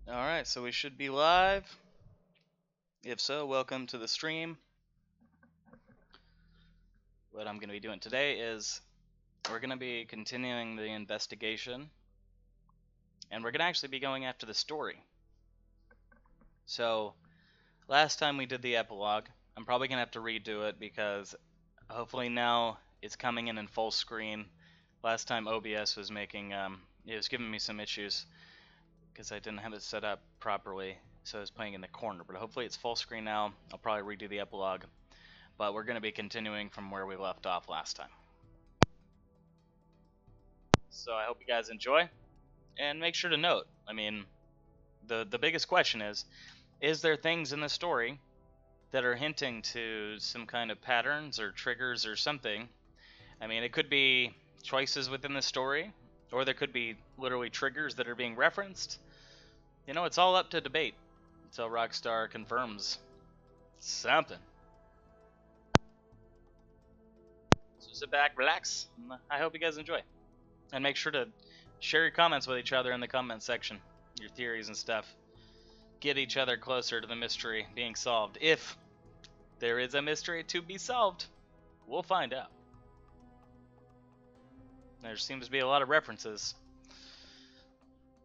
Alright, so we should be live. If so, welcome to the stream. What I'm going to be doing today is we're going to be continuing the investigation, and we're going to actually be going after the story. So, last time we did the epilogue, I'm probably going to have to redo it because hopefully now it's coming in full screen. Last time OBS was making, it was giving me some issues because I didn't have it set up properly, so I was playing in the corner, but hopefully it's full screen now. I'll probably redo the epilogue, but we're going to be continuing from where we left off last time. So I hope you guys enjoy, and make sure to note, I mean, the biggest question is there things in the story that are hinting to some kind of patterns or triggers or something? I mean, it could be choices within the story, or there could be literally triggers that are being referenced. You know, it's all up to debate until Rockstar confirms something. So sit back, relax, and I hope you guys enjoy. And make sure to share your comments with each other in the comment section, your theories and stuff. Get each other closer to the mystery being solved. If there is a mystery to be solved, we'll find out. There seems to be a lot of references,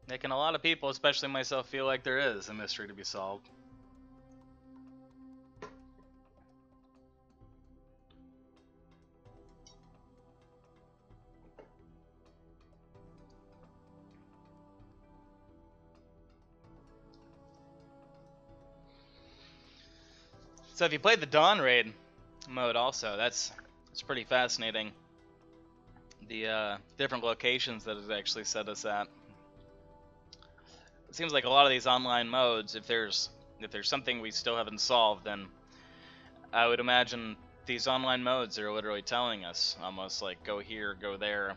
making a lot of people, especially myself, feel like there is a mystery to be solved. So if you played the Dawn Raid mode also, that's pretty fascinating. The different locations that it actually set us at. It seems like a lot of these online modes, if there's something we still haven't solved, then I would imagine these online modes are literally telling us, almost like go here, go there.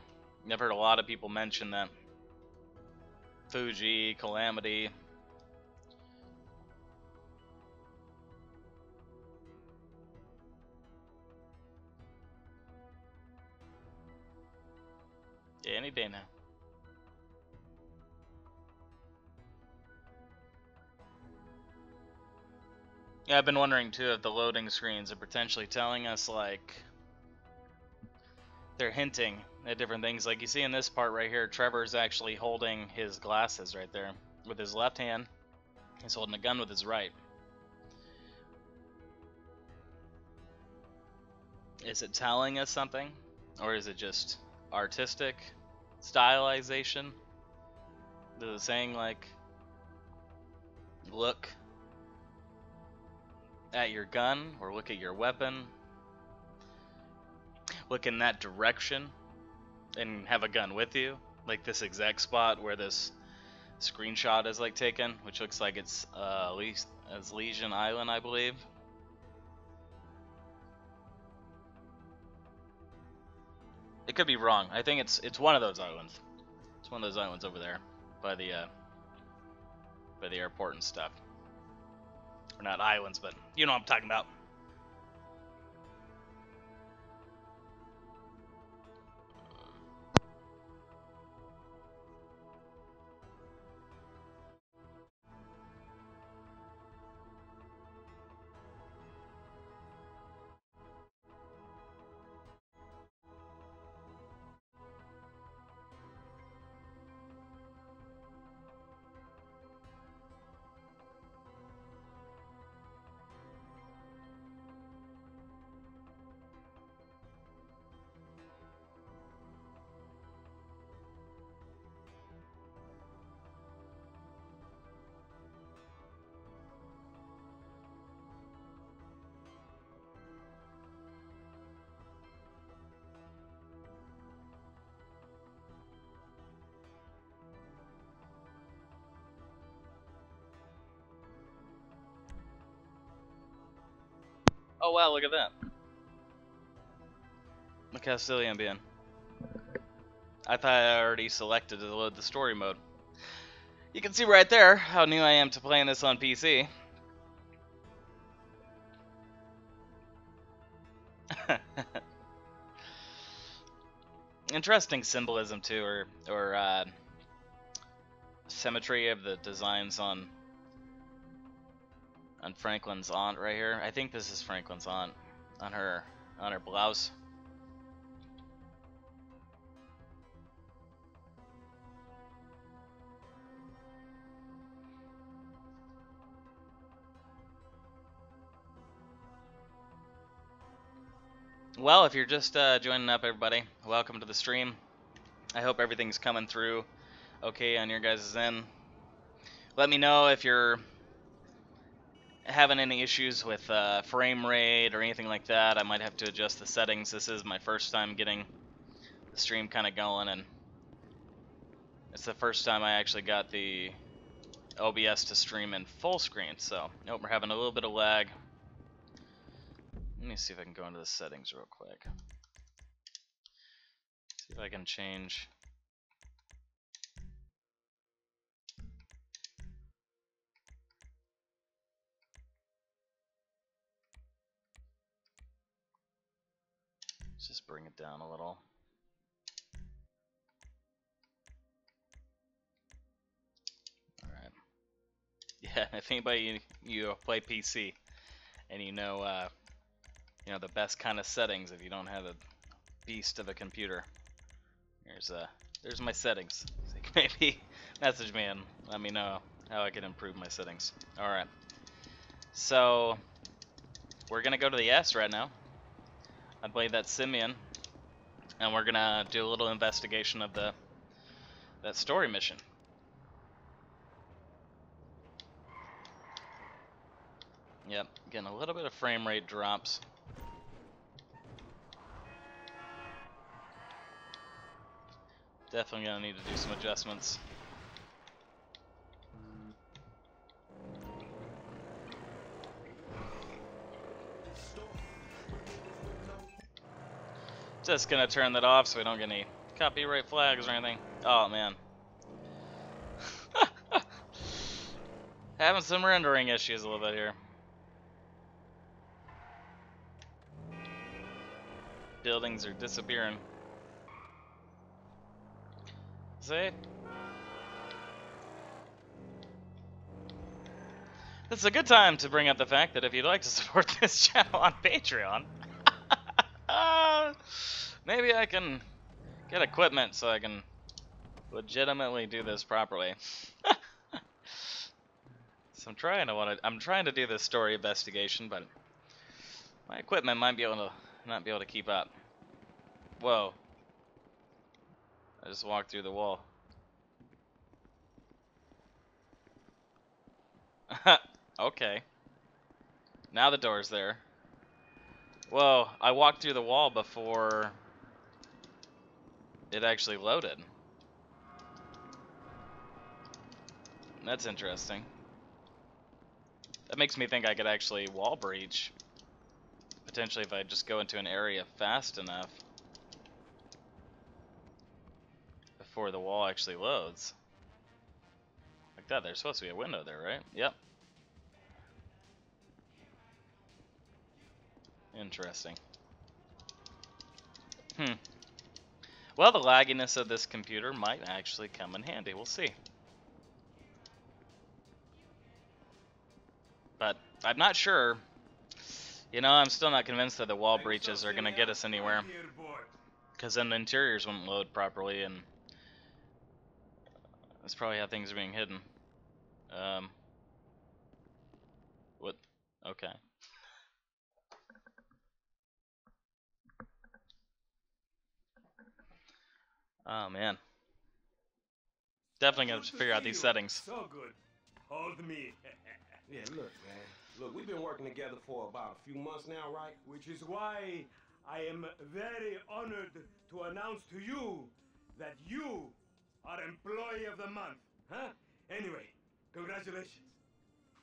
I've heard a lot of people mention that. Fuji, Calamity. Yeah, any day now. Yeah, I've been wondering too if the loading screens are potentially telling us, like, they're hinting at different things. Like you see in this part right here, Trevor's actually holding his glasses right there with his left hand. He's holding a gun with his right. Is it telling us something? Or is it just artistic stylization? Is it saying, like, look at your gun, or look at your weapon, look in that direction, and have a gun with you? Like this exact spot where this screenshot is, like, taken, which looks like it's as Legion Island, I believe. It could be wrong. I think it's one of those islands. It's one of those islands over there by the airport and stuff. Or not islands, but you know what I'm talking about. Oh wow, look at that. Look how silly I'm being. I thought I already selected to load the story mode. You can see right there how new I am to playing this on PC. Interesting symbolism too, or symmetry of the designs on Franklin's aunt right here. I think this is Franklin's aunt on her blouse. Well, if you're just joining up, everybody, welcome to the stream. I hope everything's coming through okay on your guys' end. Let me know if you're having any issues with frame rate or anything like that. I might have to adjust the settings. This is my first time getting the stream kind of going, and it's the first time I actually got the OBS to stream in full screen, so nope, we're having a little bit of lag. Let me see if I can go into the settings real quick. See if I can change. Let's just bring it down a little. Alright. Yeah, if anybody you play PC and you know the best kind of settings if you don't have a beast of a computer. There's my settings. So maybe message me and let me know how I can improve my settings. Alright. So we're gonna go to the S right now. I believe that's Simeon. And we're gonna do a little investigation of that story mission. Yep, getting a little bit of frame rate drops. Definitely gonna need to do some adjustments. Just gonna turn that off so we don't get any copyright flags or anything. Oh man. Having some rendering issues a little bit here. Buildings are disappearing. See? This is a good time to bring up the fact that if you'd like to support this channel on Patreon, maybe I can get equipment so I can legitimately do this properly. So I'm trying to do this story investigation, but my equipment might be able to not be able to keep up. Whoa. I just walked through the wall. Okay. Now the door's there. Whoa, I walked through the wall before it actually loaded. That's interesting. That makes me think I could actually wall breach. Potentially if I just go into an area fast enough before the wall actually loads. Like that, there's supposed to be a window there, right? Yep. Interesting. Well, the lagginess of this computer might actually come in handy. We'll see. But I'm not sure. You know, I'm still not convinced that the wall breaches are going to get us anywhere. Because then the interiors wouldn't load properly, and that's probably how things are being hidden. What? Okay. Oh man. Definitely gonna have to figure out these settings. So good. Hold me. Yeah, look, man. Look, we've been working together for about a few months now, right? Which is why I am very honored to announce to you that you are Employee of the Month. Huh? Anyway, congratulations.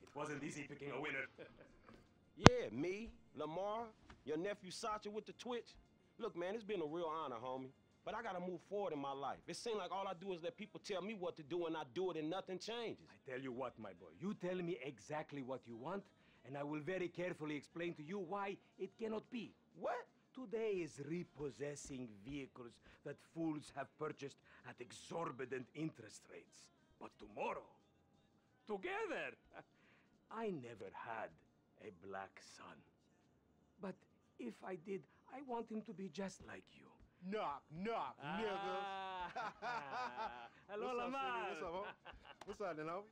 It wasn't easy picking a winner. Yeah, me, Lamar, your nephew Sacha with the Twitch. Look, man, it's been a real honor, homie. But I gotta move forward in my life. It seems like all I do is let people tell me what to do and I do it and nothing changes. I tell you what, my boy. You tell me exactly what you want, and I will very carefully explain to you why it cannot be. What? Today is repossessing vehicles that fools have purchased at exorbitant interest rates. but tomorrow, together. I never had a black son. But if I did, I want him to be just like you. Knock, knock, nigga. Hello, What's up, Lamar. City? What's up, homie? What's up, then, homie?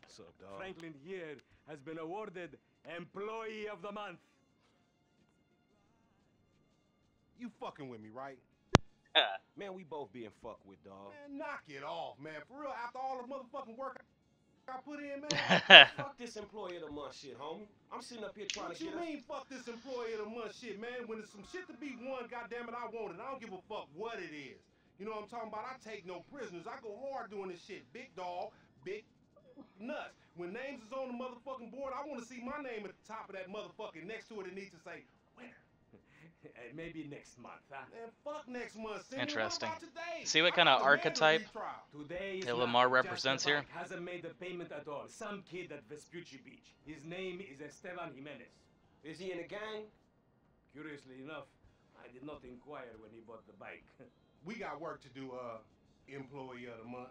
What's up, dog? Franklin here has been awarded Employee of the Month. You fucking with me, right? Man, we both being fucked with, dog. Man, knock it off, man. For real, after all the motherfucking work I put in, man. Fuck this employee of the month shit, homie. I'm sitting up here trying What to you get mean, fuck this employee of the month shit, man? When there's some shit to be won, goddammit, I want it. I don't give a fuck what it is. You know what I'm talking about? I take no prisoners. I go hard doing this shit. Big dog, big nuts. When names is on the motherfucking board, I want to see my name at the top of that motherfucking next to it. It needs to say winner. Maybe next month, huh? Man, fuck next month. Cindy. Interesting. What about today? See what I kind of got the man to archetype retrial. Today is that not Lamar just represents the here? bank hasn't made a payment at all. Some kid at Vespucci Beach. His name is Esteban Jimenez. Is he in the gang? Curiously enough, I did not inquire when he bought the bike. We got work to do, employee of the month.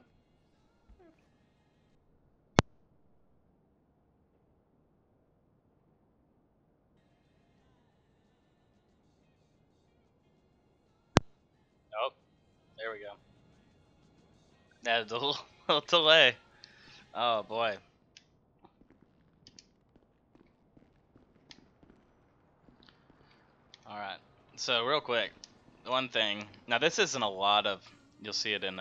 Oh, there we go. That's a little delay. Oh boy. All right. So real quick, one thing. Now this isn't a lot of. You'll see it in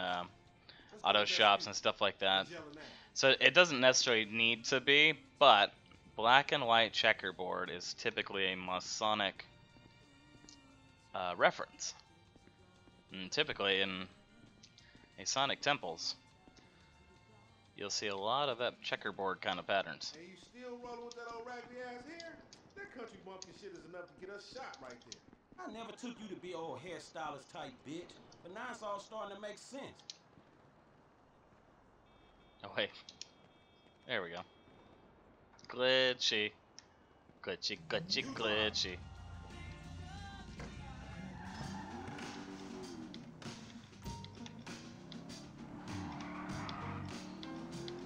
auto shops and stuff like that. So it doesn't necessarily need to be, but black and white checkerboard is typically a Masonic reference. And typically in Masonic temples, you'll see a lot of that checkerboard kind of patterns. And you still rolling with that old raggedy ass hair? That country bumpkin shit is enough to get us shot right there. I never took you to be old hairstylist type bitch, but now it's all starting to make sense. Oh wait, there we go. Glitchy, glitchy, glitchy, glitchy.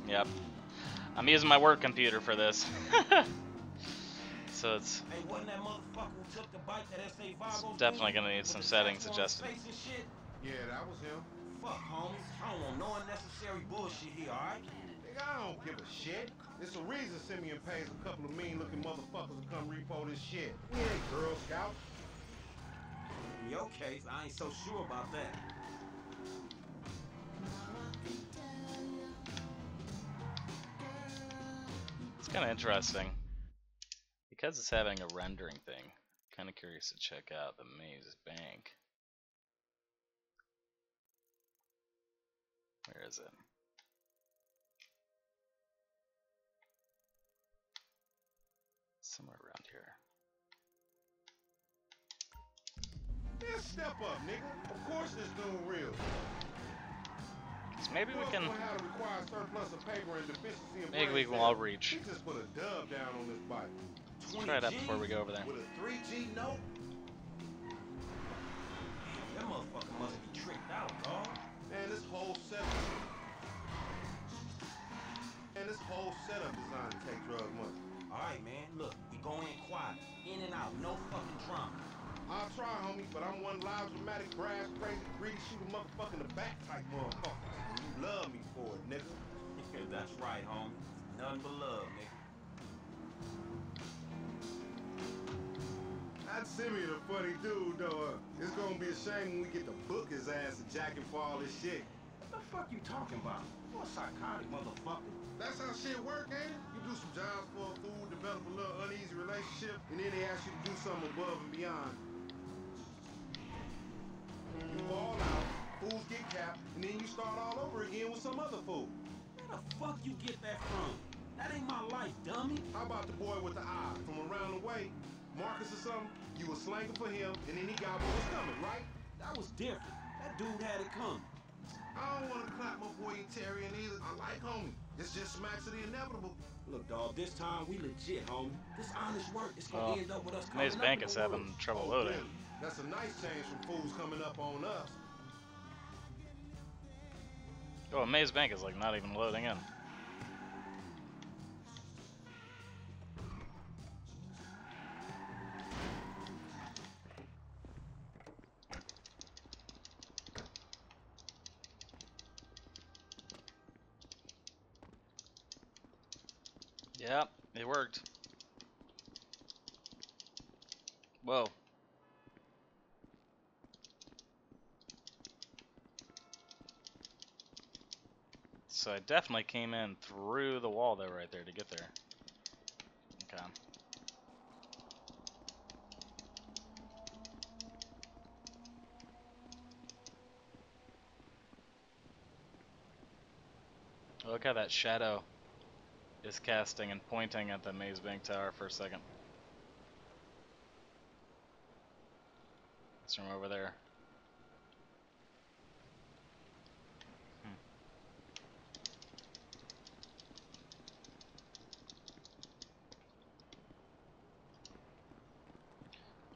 Yep, I'm using my work computer for this. So it's Hey, wasn't that motherfucker who took the bike that S.A. Vago's definitely dude gonna need with some the settings tattoo on his adjusted. face and shit? Yeah, that was him. Fuck, homie. I don't want no unnecessary bullshit here, alright? Nigga, I don't give a shit. There's a reason Simeon pays a couple of mean-looking motherfuckers to come repo this shit. We ain't Girl Scouts. In your case, I ain't so sure about that. It's kind of interesting because it's having a rendering thing. Kind of curious to check out the Maze Bank. Where is it? Somewhere around here. Yeah, step up, nigga. Of course this dude real. So maybe we can. How to require surplus of paper and deficiency in Maybe we brain can all cells. reach. He just put a dub down on this bike. Let's try it out before we go over there. With a 3G note? That motherfucker must be tricked out, dog. Man, this whole setup designed to take drug money. Alright, man, look, we go in quiet. In and out, no fucking drama. I'll try, homie, but I'm one loud, dramatic, brass, crazy, greedy, shoot a motherfucker in the back type motherfucker. And you love me for it, nigga. That's right, homie. Nothing but love, nigga. I'd Simeon a funny dude, though. It's gonna be a shame when we get to book his ass and jack him for all this shit. What the fuck you talking about? You a psychotic motherfucker. That's how shit work, ain't it? You do some jobs for a fool, develop a little uneasy relationship, and then they ask you to do something above and beyond. You fall out, fools get capped, and then you start all over again with some other fool. Where the fuck you get that from? That ain't my life, dummy. How about the boy with the eye from around the way? Marcus or something? You were slanging for him, and then he got what was coming, right? That was different. That dude had it coming. I don't want to clap my boy Terry either. I like homie. It's just smacks of the inevitable. Look, dog, this time we legit, homie. This honest work is gonna end up with us coming Maze up Bank in is the having woods. trouble Oh, loading. really? That's a nice change from fools coming up on us. Oh, Maze Bank is like not even loading in. Yep, it worked. Whoa. So I definitely came in through the wall there, right there, to get there. Okay. Look how that shadow is casting and pointing at the Maze Bank Tower for a second. It's from over there.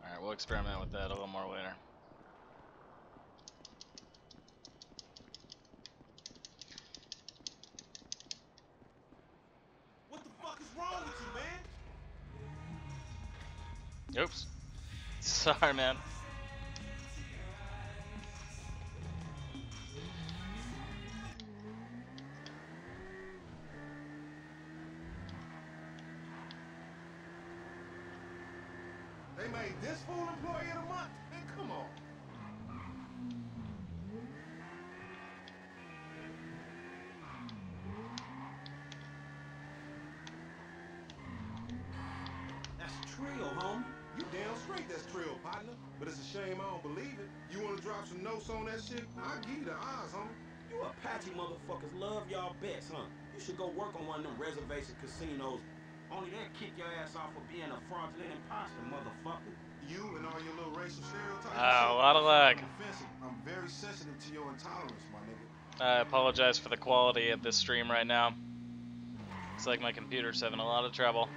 Alright, we'll experiment with that a little more later. What the fuck is wrong with you, man? Oops. Sorry, man. They made this fool employee of the month? Man, come on. That's Trio, homie. You damn straight that's Trill, partner. But it's a shame I don't believe it. You wanna drop some notes on that shit? I'll give you the odds, homie. You Apache motherfuckers love y'all bets, huh? You should go work on one of them reservation casinos. Only that kick your ass off for being a fraudulent imposter, motherfucker. You and all your little racial stereotypes. A lot of lag. I'm very sensitive to your intolerance, my nigga. I apologize for the quality of this stream right now. Looks like my computer's having a lot of trouble.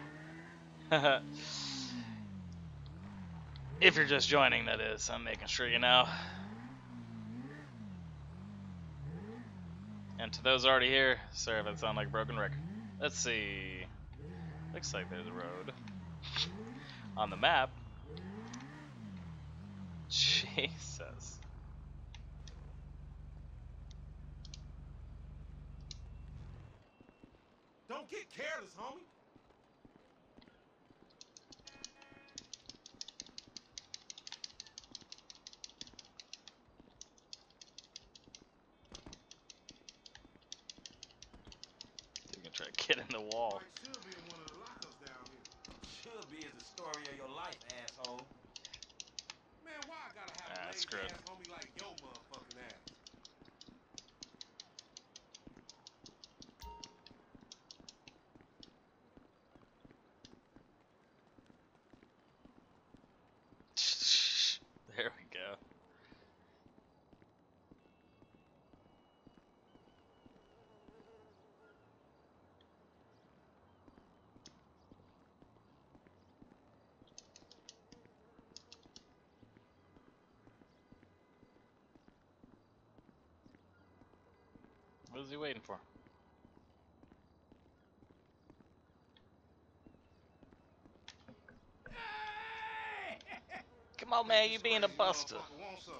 If you're just joining, that is. I'm making sure you know. And to those already here, sorry if I sound like a broken record. Let's see. Looks like there's a road on the map. Jesus. Don't get careless, homie. You can try to get in the wall. Mike should be in one of the lockups down here. Should be is the story of your life, asshole. Man, why I gotta have a lazy screw it. ass homie like your motherfucking ass? There we go. What is he waiting for? Come on, man, you being a buster. Motherfucker want some.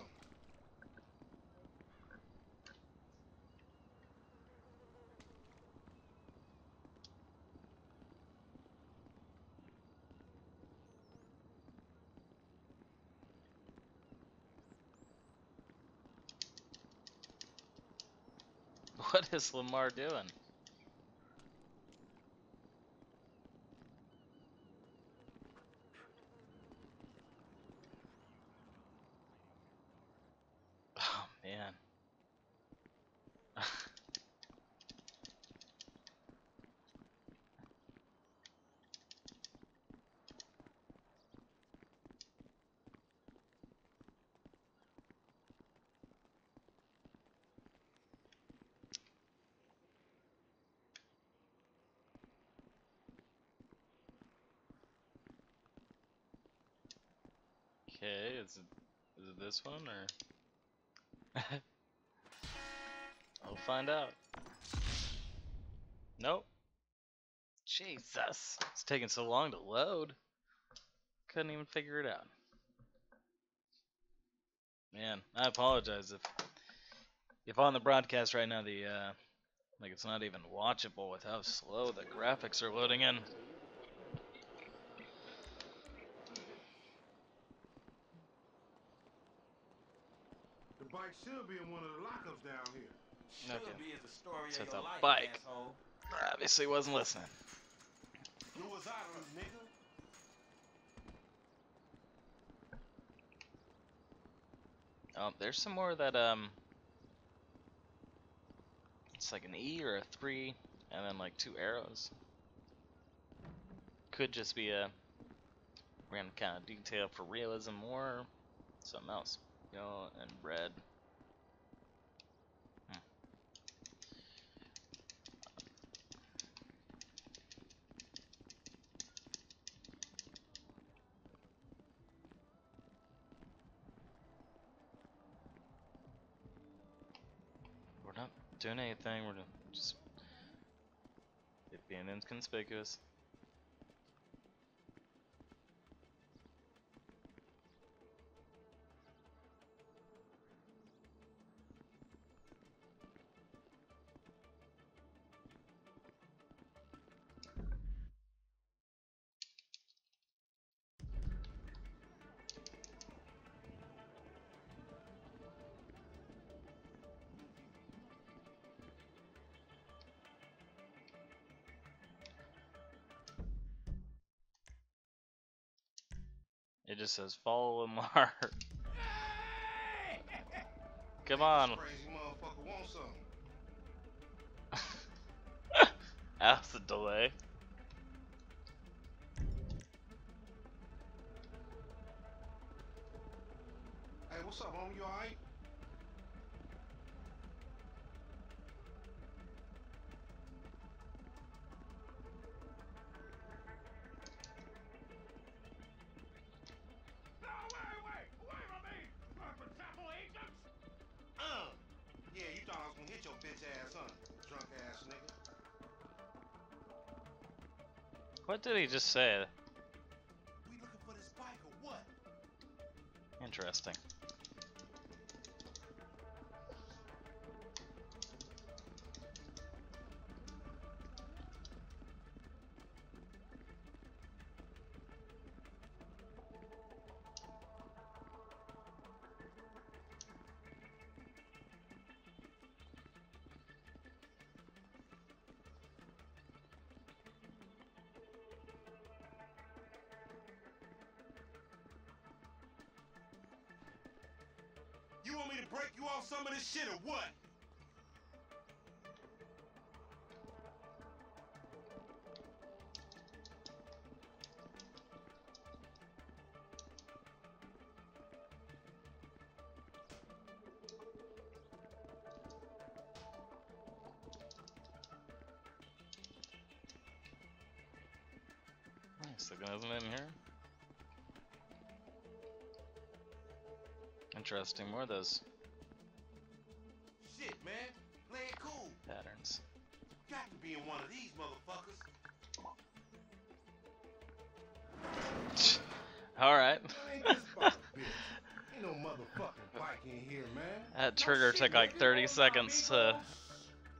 What is Lamar doing? Oh, man. Okay, is it this one or? Oh find out. Nope. Jesus. It's taking so long to load. Couldn't even figure it out. Man, I apologize if on the broadcast right now the like it's not even watchable with how slow the graphics are loading in. The bike should be in one of the lockups down here. Should be is the story So of the your life, bike. asshole. Obviously wasn't listening. Do as I do, nigga. Oh, there's some more that it's like an E or a 3 and then like 2 arrows. Could just be a random kind of detail for realism or something else. Yellow and red. We're not doing anything, we're just it being inconspicuous. It just says follow Lamar. Come on. Crazy motherfucker want something. That's a delay. Hey, what's up, homie? You alright? Yeah, you thought I was gonna hit your bitch ass, huh? Drunk ass nigga. What did he just say? We looking for this bike or what? Interesting. You want me to break you off some of this shit or what? Nice, there isn't in here. Interesting, more of those Shit, man. Play it cool. patterns. Got to be in one of these motherfuckers. Alright. Ain't this about a bitch? Ain't no motherfucking bike in here, man. That trigger took like 30 seconds to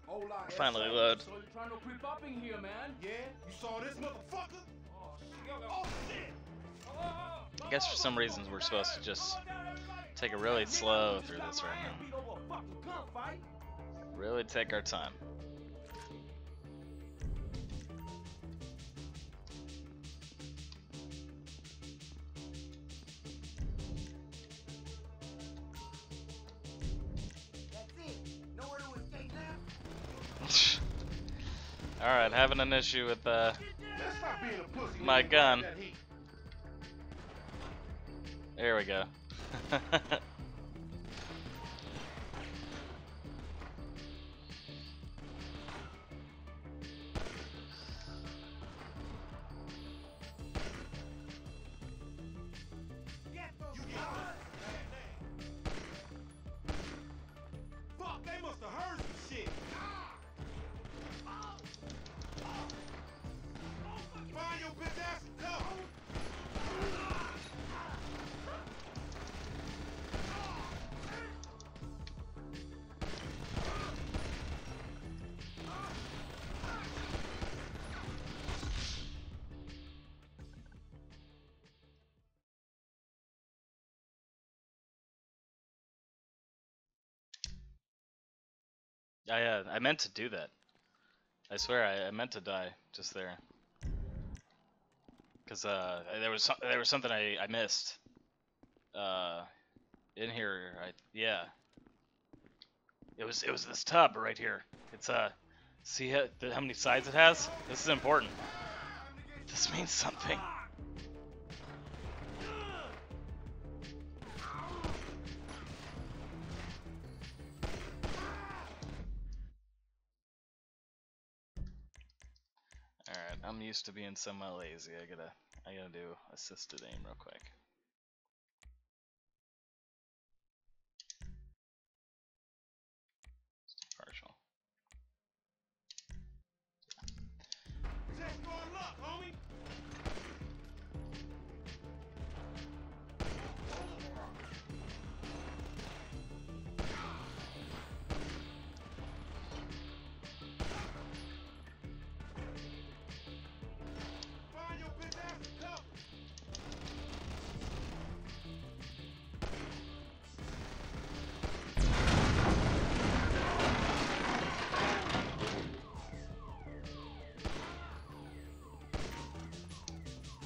Hola, finally esa. load. So you're trying to creep up in here, man? Yeah, you saw this motherfucker? Oh, Oh shit! I guess for some reasons we're supposed to just take it really slow through this right now. Really take our time. Alright, having an issue with Let's stop being a pussy. my nigga. gun. That heat. There we go. Fuck, they must have heard some shit. I meant to do that. I swear I meant to die just there. Cause there was something I missed. In here, yeah. It was this tub right here. It's see how many sides it has? This is important. This means something. Alright, I'm used to being semi-lazy. I gotta do assisted aim real quick. Partial. Just your luck, homie. Find your bitch ass and cover.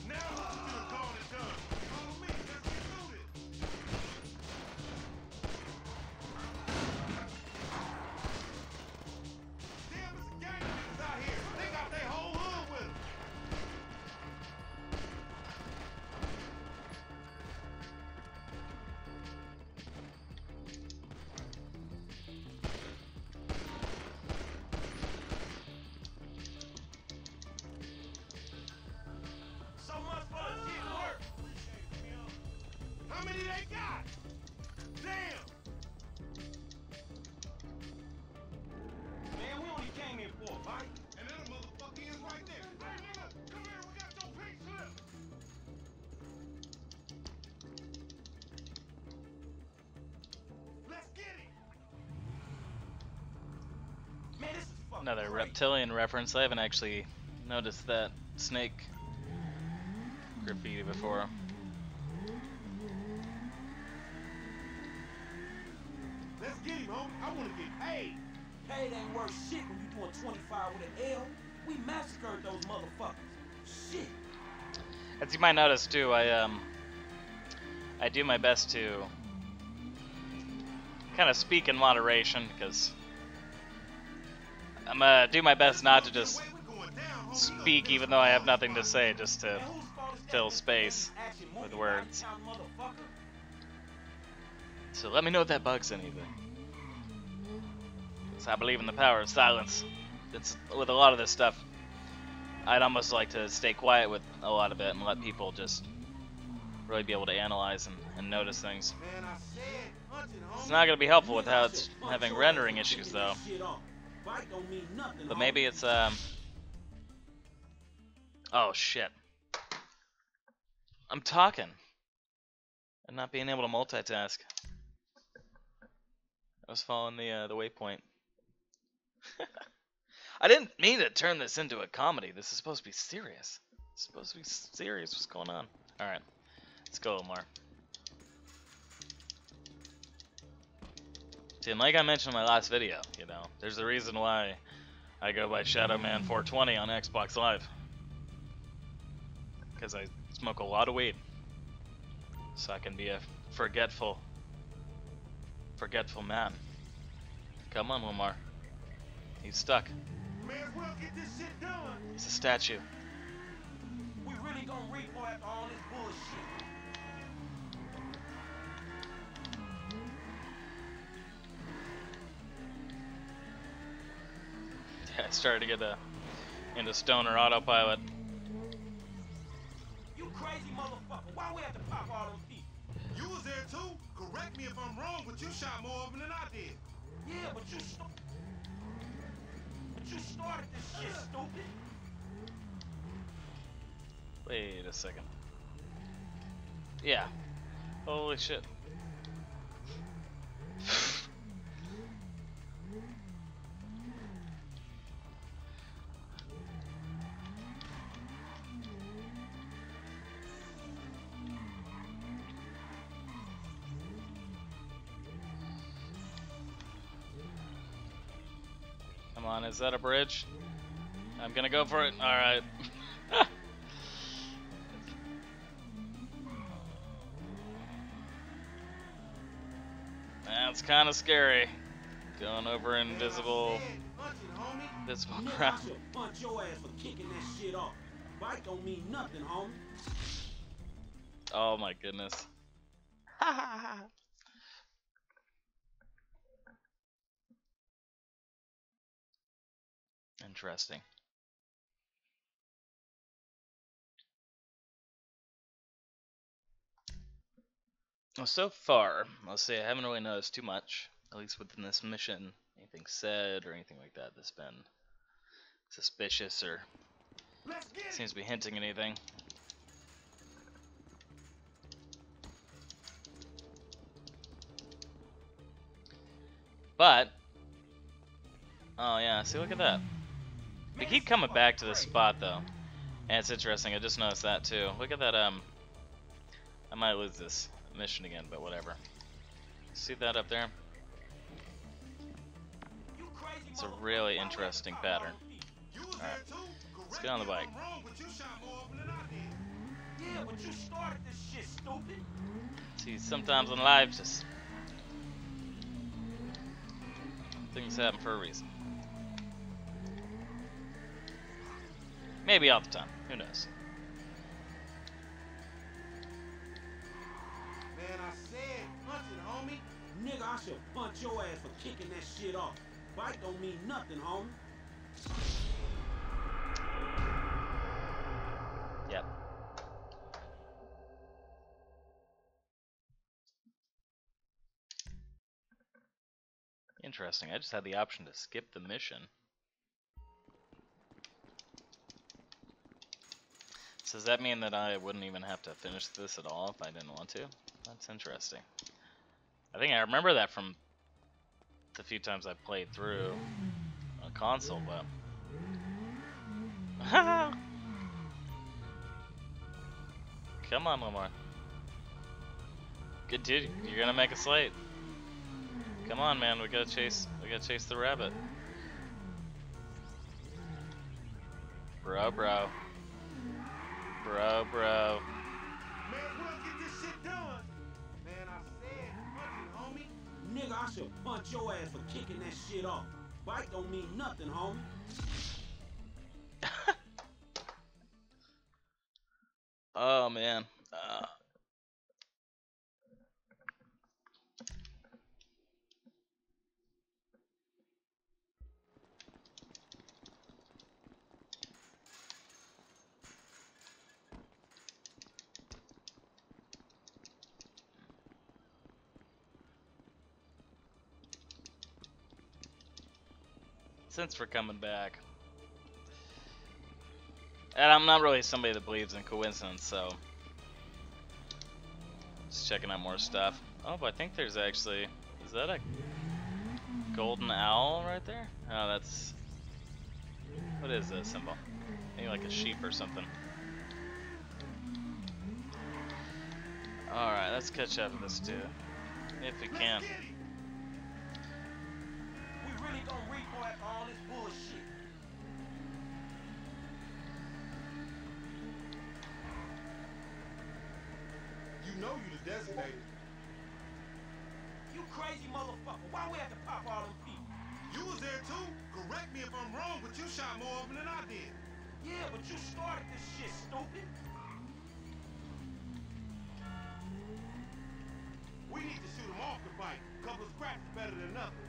Now what you done gone and done? Follow me, let's get through this. Damn, it's a gang of niggas out here. They got their whole hood with them. So much for the shit work. How many they got? Damn. Man, we only came here for a fight. And then the motherfucker is right there. Hey, nigga, come here. We got your pink slip. Let's get it. Man, this is fucking Another great. reptilian reference. I haven't actually noticed that snake graffiti before. Let's get him, homie. I want to get paid. Paid ain't worth shit when you doing 25 with an L. We massacred those motherfuckers. Shit. As you might notice too, I do my best to kind of speak in moderation because I'm gonna do my best not to just speak even though I have nothing to say, just to fill space with words. So let me know if that bugs anything. So I believe in the power of silence. It's with a lot of this stuff. I'd almost like to stay quiet with a lot of it and let people just really be able to analyze and notice things. Man, I said hunting, homie. It's not going to be helpful with how it's having rendering issues though. But maybe it's oh shit. I'm talking and not being able to multitask. I was following the waypoint. I didn't mean to turn this into a comedy. This is supposed to be serious. It's supposed to be serious. What's going on? Alright. Let's go, Omar. See, and like I mentioned in my last video, you know, there's a reason why I go by SHADOWMAN420 on Xbox Live. Because I smoke a lot of weed. So I can be a forgetful man. Come on, Omar. He's stuck. Man, we'll get this shit done. He's a statue. We really gonna repo after all this bullshit. Yeah, I started to get into stoner autopilot. You crazy motherfucker. Why we have to pop all them people? You was there too. Correct me if I'm wrong, but you shot more of them than I did. Yeah, but you started this shit, stupid. Wait a second. Yeah. Holy shit. on, is that a bridge? I'm gonna go for it. Alright. That's kind of scary. Going over invisible ground. Punch your ass for kicking that shit off. Bite don't mean nothing, homie. Oh my goodness. Interesting. Well, so far, let's say I haven't really noticed too much, at least within this mission. Anything said or anything like that that's been suspicious or seems to be hinting anything. But, oh yeah, see, look at that. We keep coming back to this spot though, and it's interesting. I just noticed that too. Look at that. I might lose this mission again, but whatever. See that up there? It's a really interesting pattern. Alright, let's get on the bike. See, sometimes in life, just things happen for a reason. Maybe all the time. Who knows? Man, I said punch it, homie. Nigga, I should punch your ass for kicking that shit off. Bite don't mean nothing, homie. Yep. Interesting. I just had the option to skip the mission. So does that mean that I wouldn't even have to finish this at all if I didn't want to? That's interesting. I think I remember that from the few times I played through on console, but come on, Lamar. Good dude, you're gonna make us late. Come on, man, we gotta chase the rabbit. Bro. Man, we'll get this shit done. Man, I said punch it, homie. Nigga, I should punch your ass for kicking that shit off. Bite don't mean nothing, homie. Oh man. Since we're coming back. And I'm not really somebody that believes in coincidence, so just checking out more stuff. Oh, but I think there's actually, is that a golden owl right there? Oh, that's, what is this symbol? Maybe like a sheep or something. Alright, let's catch up with this dude, if we can. We really gonna repo after all this bullshit. You know you the designated. You crazy motherfucker. Why we have to pop all them people? You was there too. Correct me if I'm wrong, but you shot more of them than I did. Yeah, but you started this shit, stupid. We need to shoot him off the bike. Couple of scraps is better than nothing.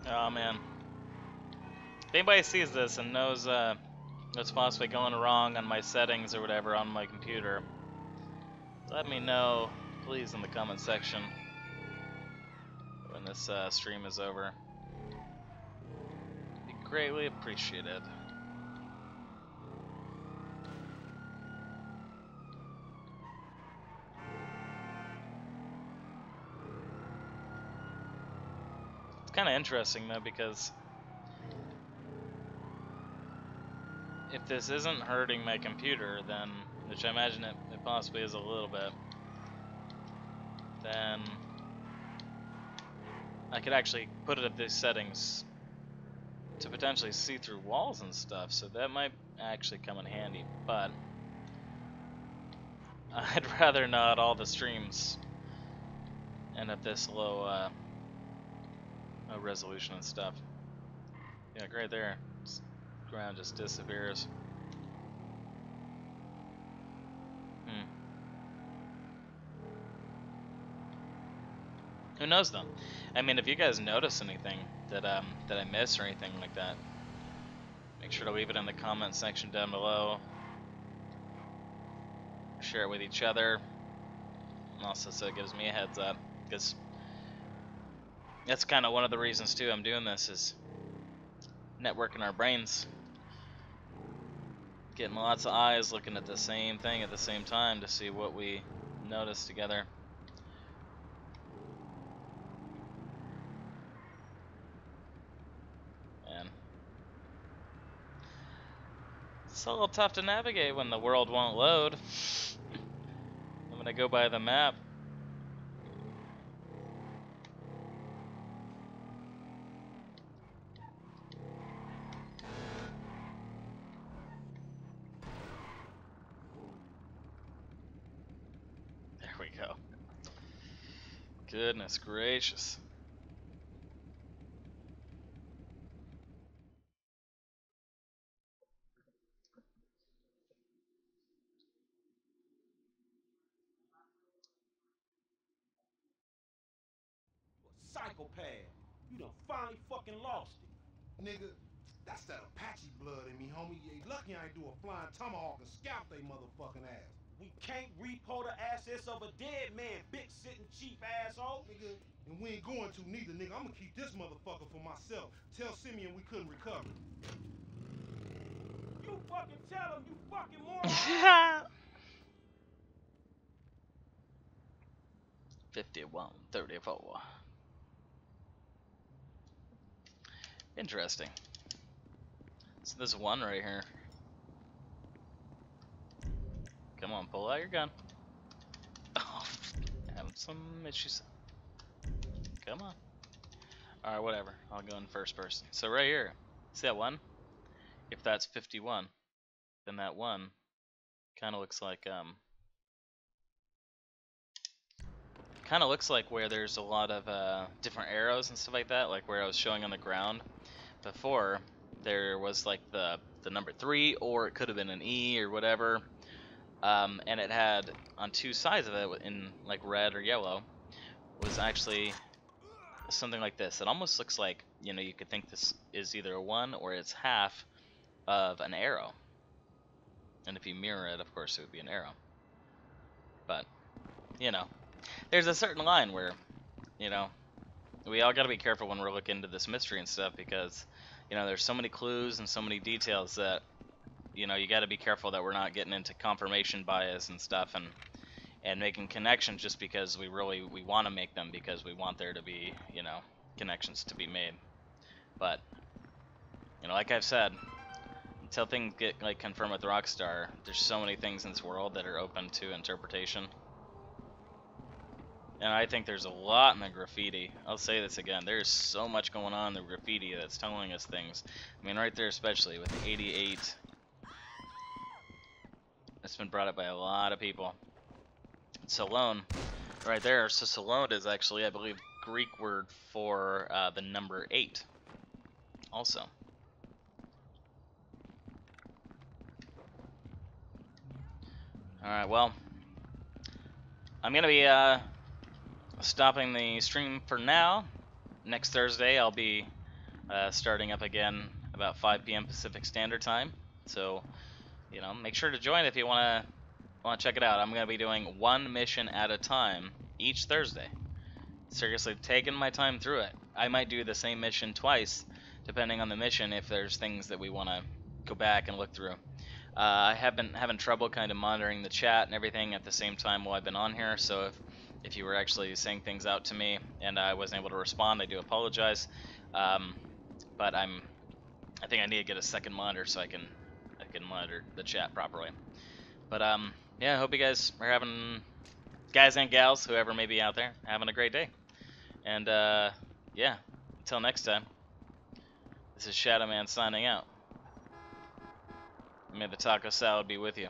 Oh man. If anybody sees this and knows what's possibly going wrong on my settings or whatever on my computer, let me know, please, in the comment section when this stream is over. Be greatly appreciated. It's kind of interesting though, because if this isn't hurting my computer, then, which I imagine it possibly is a little bit, then I could actually put it at these settings to potentially see through walls and stuff, so that might actually come in handy, but I'd rather not all the streams end at this low resolution and stuff. Yeah, right there. Ground just disappears. Who knows though? I mean, if you guys notice anything that I miss or anything like that, make sure to leave it in the comment section down below. Share it with each other. Also, so it gives me a heads up, because that's kind of one of the reasons too I'm doing this, is networking our brains. Getting lots of eyes looking at the same thing at the same time to see what we notice together. And it's a little tough to navigate when the world won't load. I'm gonna go by the map. There we go. Goodness gracious. Psychopath. You done finally fucking lost it. Nigga, that's that Apache blood in me, homie. You ain't lucky I ain't do a flying tomahawk and scalp they motherfucking ass. We can't repo the assets of a dead man, big sitting chief asshole. Nigga, and we ain't going to neither, nigga. I'm gonna keep this motherfucker for myself. Tell Simeon we couldn't recover. You fucking tell him, you fucking moron. 51-34. Interesting. So this one right here. Come on, pull out your gun. Oh, having some issues. Come on. Alright, whatever. I'll go in first person. So right here, see that one? If that's 51, then that one kind of looks like where there's a lot of different arrows and stuff like that, like where I was showing on the ground before. There was like the number 3, or it could have been an E or whatever, and it had on two sides of it in like red or yellow was actually something like this. It almost looks like, you know, you could think this is either a 1 or it's half of an arrow, and if you mirror it, of course it would be an arrow. But you know, there's a certain line where, you know, we all got to be careful when we're looking into this mystery and stuff, because, you know, there's so many clues and so many details that, you know, you got to be careful that we're not getting into confirmation bias and stuff, and making connections just because we want to make them, because we want there to be, you know, connections to be made. But, you know, like I've said, until things get like confirmed with Rockstar, there's so many things in this world that are open to interpretation. And I think there's a lot in the graffiti. I'll say this again, there's so much going on in the graffiti that's telling us things. I mean, right there especially with 88. It's been brought up by a lot of people. Salone, right there. So Salone is actually, I believe, Greek word for the number 8 also. Alright, well, I'm going to be stopping the stream for now. Next Thursday I'll be starting up again about 5 p.m. Pacific Standard Time. So, you know, make sure to join if you want to check it out. I'm going to be doing one mission at a time each Thursday. Seriously, taking my time through it. I might do the same mission twice, depending on the mission, if there's things that we want to go back and look through. I have been having trouble kind of monitoring the chat and everything at the same time while I've been on here, so if you were actually saying things out to me and I wasn't able to respond, I do apologize. But I think I need to get a second monitor so I can monitor the chat properly. But yeah, I hope you guys are having, guys and gals, whoever may be out there, having a great day. And yeah, until next time, this is SHADOWMAN signing out. May the taco salad be with you.